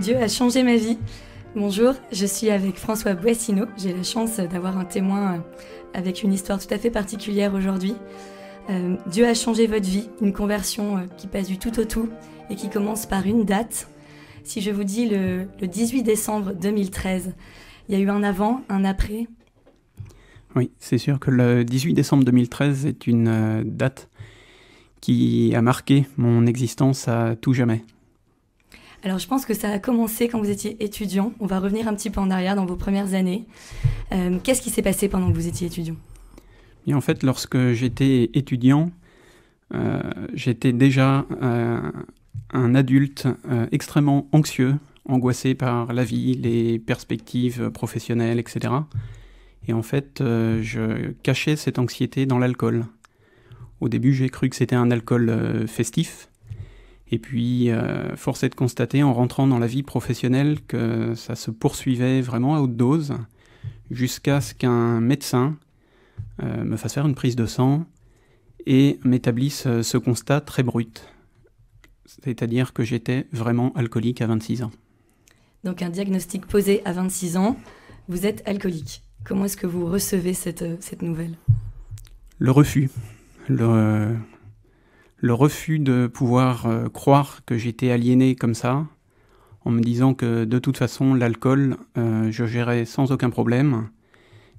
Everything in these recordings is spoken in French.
Dieu a changé ma vie. Bonjour, je suis avec François Boissineau. J'ai la chance d'avoir un témoin avec une histoire tout à fait particulière aujourd'hui. Dieu a changé votre vie, une conversion qui passe du tout au tout et qui commence par une date. Si je vous dis le 18 décembre 2013, il y a eu un avant, un après. Oui, c'est sûr que le 18 décembre 2013 est une date qui a marqué mon existence à tout jamais. Alors je pense que ça a commencé quand vous étiez étudiant. On va revenir un petit peu en arrière dans vos premières années. Qu'est-ce qui s'est passé pendant que vous étiez étudiant ? Et en fait, lorsque j'étais étudiant, j'étais déjà un adulte extrêmement anxieux, angoissé par la vie, les perspectives professionnelles, etc. Et en fait, je cachais cette anxiété dans l'alcool. Au début, j'ai cru que c'était un alcool festif. Et puis, force est de constater, en rentrant dans la vie professionnelle, que ça se poursuivait vraiment à haute dose, jusqu'à ce qu'un médecin me fasse faire une prise de sang et m'établisse ce constat très brut. C'est-à-dire que j'étais vraiment alcoolique à 26 ans. Donc un diagnostic posé à 26 ans, vous êtes alcoolique. Comment est-ce que vous recevez cette nouvelle ? Le refus. Le refus de pouvoir croire que j'étais aliéné comme ça, en me disant que de toute façon, l'alcool, je gérais sans aucun problème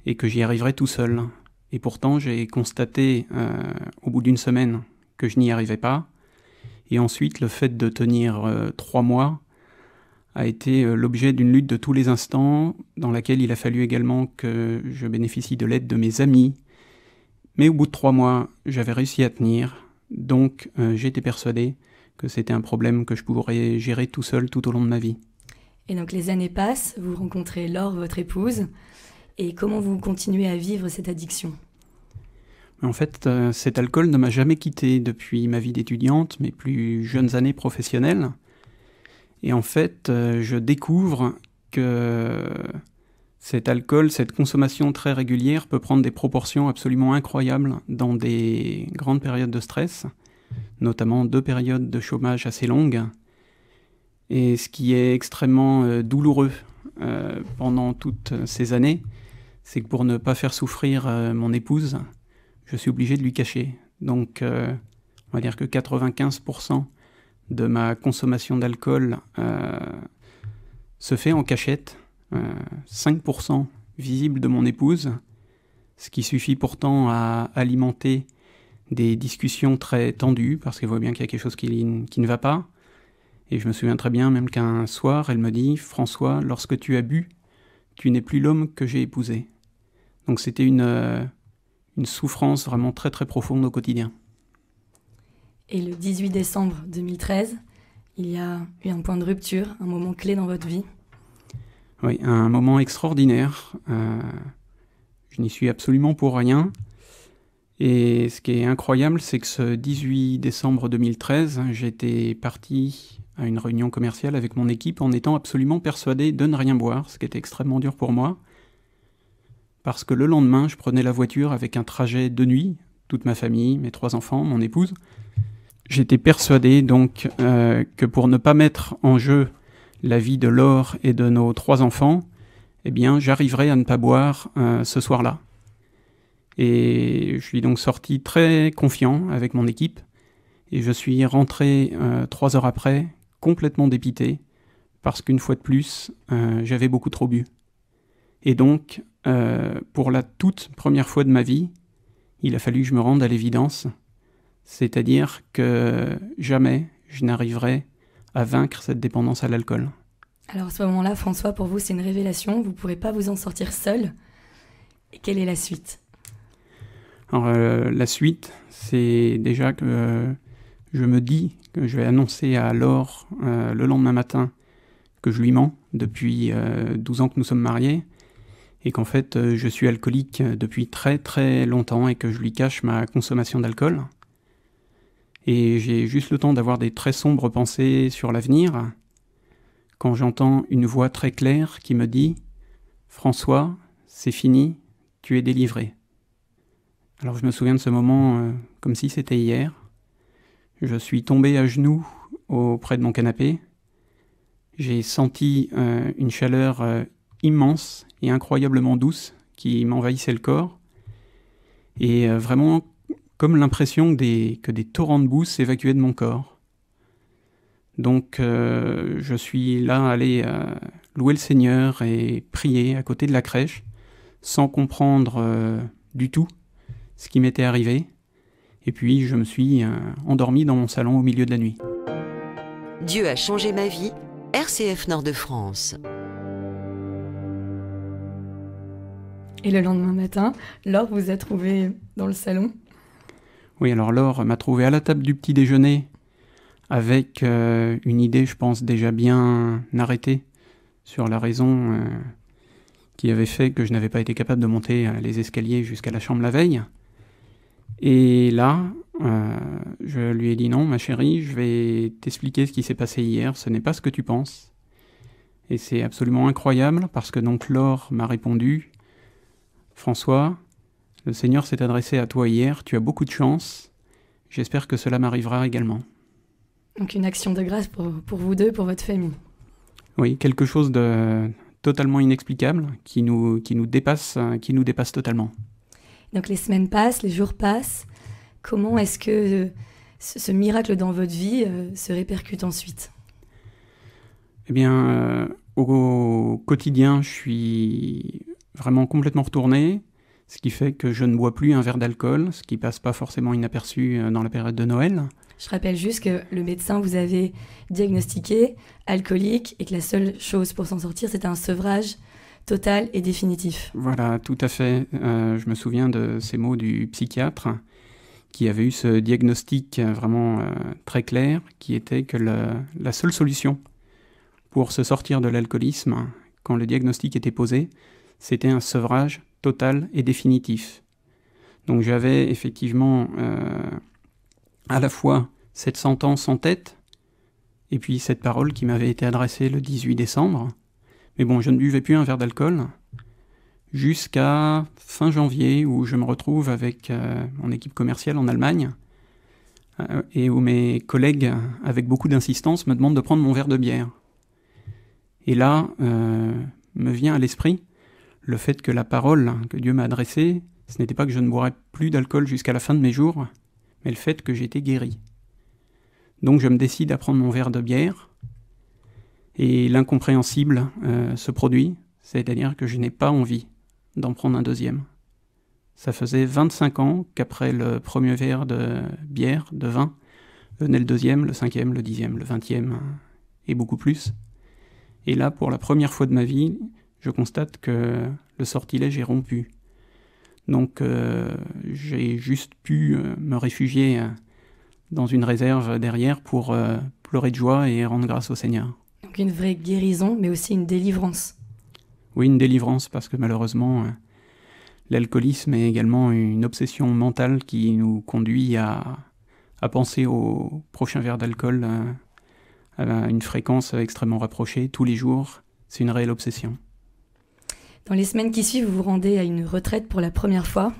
et que j'y arriverais tout seul. Et pourtant, j'ai constaté au bout d'une semaine que je n'y arrivais pas. Et ensuite, le fait de tenir 3 mois a été l'objet d'une lutte de tous les instants, dans laquelle il a fallu également que je bénéficie de l'aide de mes amis. Mais au bout de 3 mois, j'avais réussi à tenir. Donc, j'étais persuadé que c'était un problème que je pourrais gérer tout seul tout au long de ma vie. Et donc, les années passent, vous rencontrez Laure, votre épouse. Et comment vous continuez à vivre cette addiction ? En fait, cet alcool ne m'a jamais quitté depuis ma vie d'étudiante, mes plus jeunes années professionnelles. Et en fait, je découvre que cet alcool, cette consommation très régulière peut prendre des proportions absolument incroyables dans des grandes périodes de stress, notamment 2 périodes de chômage assez longues. Et ce qui est extrêmement douloureux pendant toutes ces années, c'est que pour ne pas faire souffrir mon épouse, je suis obligé de lui cacher. Donc, on va dire que 95% de ma consommation d'alcool se fait en cachette. 5% visible de mon épouse, ce qui suffit pourtant à alimenter des discussions très tendues, parce qu'elle voit bien qu'il y a quelque chose qui ne va pas. Et je me souviens très bien même qu'un soir, elle me dit « François, lorsque tu as bu, tu n'es plus l'homme que j'ai épousé ». Donc c'était une souffrance vraiment très très profonde au quotidien. Et le 18 décembre 2013, il y a eu un point de rupture, un moment clé dans votre vie. Oui, un moment extraordinaire. Je n'y suis absolument pour rien. Et ce qui est incroyable, c'est que ce 18 décembre 2013, j'étais parti à une réunion commerciale avec mon équipe en étant absolument persuadé de ne rien boire, ce qui était extrêmement dur pour moi. Parce que le lendemain, je prenais la voiture avec un trajet de nuit, toute ma famille, mes 3 enfants, mon épouse. J'étais persuadé donc que pour ne pas mettre en jeu la vie de Laure et de nos 3 enfants, eh bien, j'arriverai à ne pas boire ce soir-là. Et je suis donc sorti très confiant avec mon équipe, et je suis rentré 3 heures après, complètement dépité, parce qu'une fois de plus, j'avais beaucoup trop bu. Et donc, pour la toute première fois de ma vie, il a fallu que je me rende à l'évidence, c'est-à-dire que jamais je n'arriverai à vaincre cette dépendance à l'alcool. Alors à ce moment-là, François, pour vous, c'est une révélation. Vous ne pourrez pas vous en sortir seul. Et quelle est la suite ? Alors la suite, c'est déjà que je me dis que je vais annoncer à Laure le lendemain matin que je lui mens depuis 12 ans que nous sommes mariés et qu'en fait je suis alcoolique depuis très très longtemps et que je lui cache ma consommation d'alcool. Et j'ai juste le temps d'avoir des très sombres pensées sur l'avenir quand j'entends une voix très claire qui me dit « François, c'est fini, tu es délivré ». Alors je me souviens de ce moment comme si c'était hier. Je suis tombé à genoux auprès de mon canapé. j'ai senti une chaleur immense et incroyablement douce qui m'envahissait le corps. Et vraiment comme l'impression que des torrents de boue s'évacuaient de mon corps. Donc je suis là allé louer le Seigneur et prier à côté de la crèche, sans comprendre du tout ce qui m'était arrivé. Et puis je me suis endormi dans mon salon au milieu de la nuit. Dieu a changé ma vie, RCF Nord de France. Et le lendemain matin, Laure vous a trouvé dans le salon? Oui, alors Laure m'a trouvé à la table du petit déjeuner avec une idée, je pense, déjà bien arrêtée sur la raison qui avait fait que je n'avais pas été capable de monter les escaliers jusqu'à la chambre la veille. Et là, je lui ai dit non, ma chérie, je vais t'expliquer ce qui s'est passé hier, ce n'est pas ce que tu penses. Et c'est absolument incroyable parce que donc Laure m'a répondu: François, le Seigneur s'est adressé à toi hier, tu as beaucoup de chance, j'espère que cela m'arrivera également. Donc une action de grâce pour vous deux, pour votre famille. Oui, quelque chose de totalement inexplicable qui nous dépasse totalement. Donc les semaines passent, les jours passent. Comment est-ce que ce miracle dans votre vie se répercute ensuite? Eh bien, au quotidien, je suis vraiment complètement retourné, ce qui fait que je ne bois plus un verre d'alcool, ce qui passe pas forcément inaperçu dans la période de Noël. Je rappelle juste que le médecin vous avait diagnostiqué alcoolique et que la seule chose pour s'en sortir, c'était un sevrage total et définitif. Voilà, tout à fait. Je me souviens de ces mots du psychiatre qui avait eu ce diagnostic vraiment très clair, qui était que la seule solution pour se sortir de l'alcoolisme, quand le diagnostic était posé, c'était un sevrage total et définitif. Donc j'avais effectivement à la fois cette sentence en tête, et puis cette parole qui m'avait été adressée le 18 décembre. Mais bon, je ne buvais plus un verre d'alcool, jusqu'à fin janvier, où je me retrouve avec mon équipe commerciale en Allemagne, et où mes collègues, avec beaucoup d'insistance, me demandent de prendre mon verre de bière. Et là, me vient à l'esprit le fait que la parole que Dieu m'a adressée, ce n'était pas que je ne boirais plus d'alcool jusqu'à la fin de mes jours, mais le fait que j'étais guéri. Donc je me décide à prendre mon verre de bière, et l'incompréhensible se produit, c'est-à-dire que je n'ai pas envie d'en prendre un deuxième. Ça faisait 25 ans qu'après le premier verre de bière, de vin, venait le deuxième, le cinquième, le 10e, le 20e, et beaucoup plus. Et là, pour la première fois de ma vie, je constate que le sortilège est rompu. Donc j'ai juste pu me réfugier dans une réserve derrière pour pleurer de joie et rendre grâce au Seigneur. Donc une vraie guérison, mais aussi une délivrance. Oui, une délivrance, parce que malheureusement, l'alcoolisme est également une obsession mentale qui nous conduit à penser au prochain verre d'alcool à une fréquence extrêmement rapprochée, tous les jours. C'est une réelle obsession. Dans les semaines qui suivent, vous vous rendez à une retraite pour la première fois.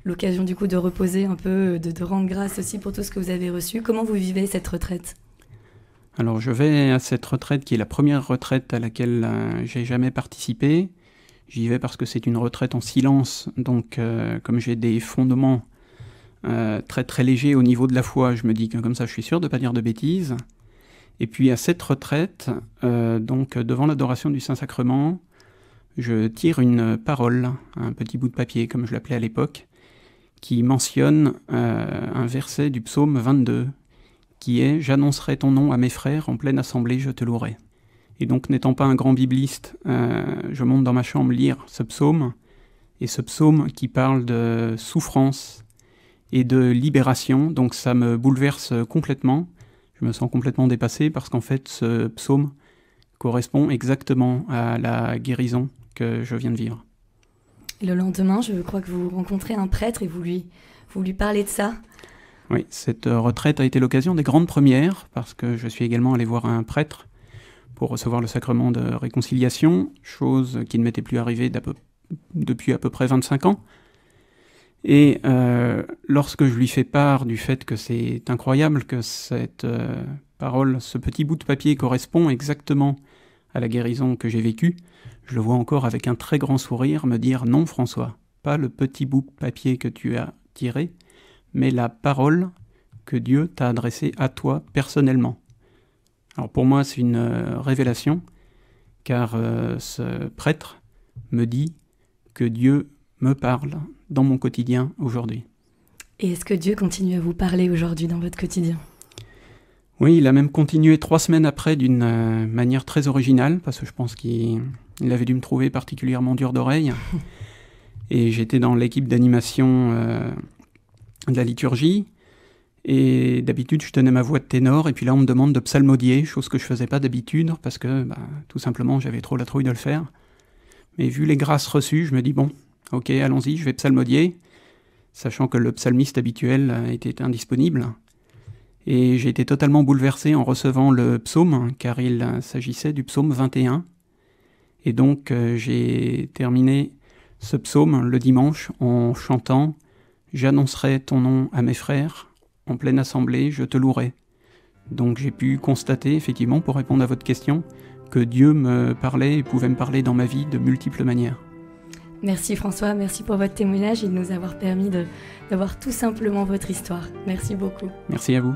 L'occasion du coup de reposer un peu, de rendre grâce aussi pour tout ce que vous avez reçu. Comment vous vivez cette retraite ? Alors je vais à cette retraite qui est la première retraite à laquelle j'ai jamais participé. J'y vais parce que c'est une retraite en silence, donc comme j'ai des fondements très très légers au niveau de la foi, je me dis que comme ça je suis sûr de ne pas dire de bêtises. Et puis à cette retraite, donc devant l'adoration du Saint-Sacrement, je tire une parole, un petit bout de papier comme je l'appelais à l'époque, qui mentionne un verset du psaume 22, qui est « J'annoncerai ton nom à mes frères, en pleine assemblée je te louerai ». Et donc n'étant pas un grand bibliste, je monte dans ma chambre lire ce psaume, et ce psaume qui parle de souffrance et de libération, donc ça me bouleverse complètement. Je me sens complètement dépassé parce qu'en fait ce psaume correspond exactement à la guérison que je viens de vivre. Et le lendemain, je crois que vous rencontrez un prêtre et vous lui parlez de ça. Oui, cette retraite a été l'occasion des grandes premières parce que je suis également allé voir un prêtre pour recevoir le sacrement de réconciliation, chose qui ne m'était plus arrivée depuis à peu près 25 ans. Et lorsque je lui fais part du fait que c'est incroyable que cette parole, ce petit bout de papier correspond exactement à la guérison que j'ai vécue, je le vois encore avec un très grand sourire me dire « Non François, pas le petit bout de papier que tu as tiré, mais la parole que Dieu t'a adressée à toi personnellement. » Alors pour moi c'est une révélation, car ce prêtre me dit que Dieu me parle dans mon quotidien aujourd'hui. Et est-ce que Dieu continue à vous parler aujourd'hui dans votre quotidien ? Oui, il a même continué 3 semaines après d'une manière très originale, parce que je pense qu'il avait dû me trouver particulièrement dur d'oreille. Et j'étais dans l'équipe d'animation de la liturgie, et d'habitude je tenais ma voix de ténor, et puis là on me demande de psalmodier, chose que je faisais pas d'habitude, parce que tout simplement j'avais trop la trouille de le faire. Mais vu les grâces reçues, je me dis bon, ok, allons-y, je vais psalmodier, sachant que le psalmiste habituel était indisponible. Et j'ai été totalement bouleversé en recevant le psaume, car il s'agissait du psaume 21. Et donc j'ai terminé ce psaume le dimanche en chantant « J'annoncerai ton nom à mes frères, en pleine assemblée, je te louerai ». Donc j'ai pu constater, effectivement, pour répondre à votre question, que Dieu me parlait et pouvait me parler dans ma vie de multiples manières. Merci François, merci pour votre témoignage et de nous avoir permis d'avoir tout simplement votre histoire. Merci beaucoup. Merci à vous.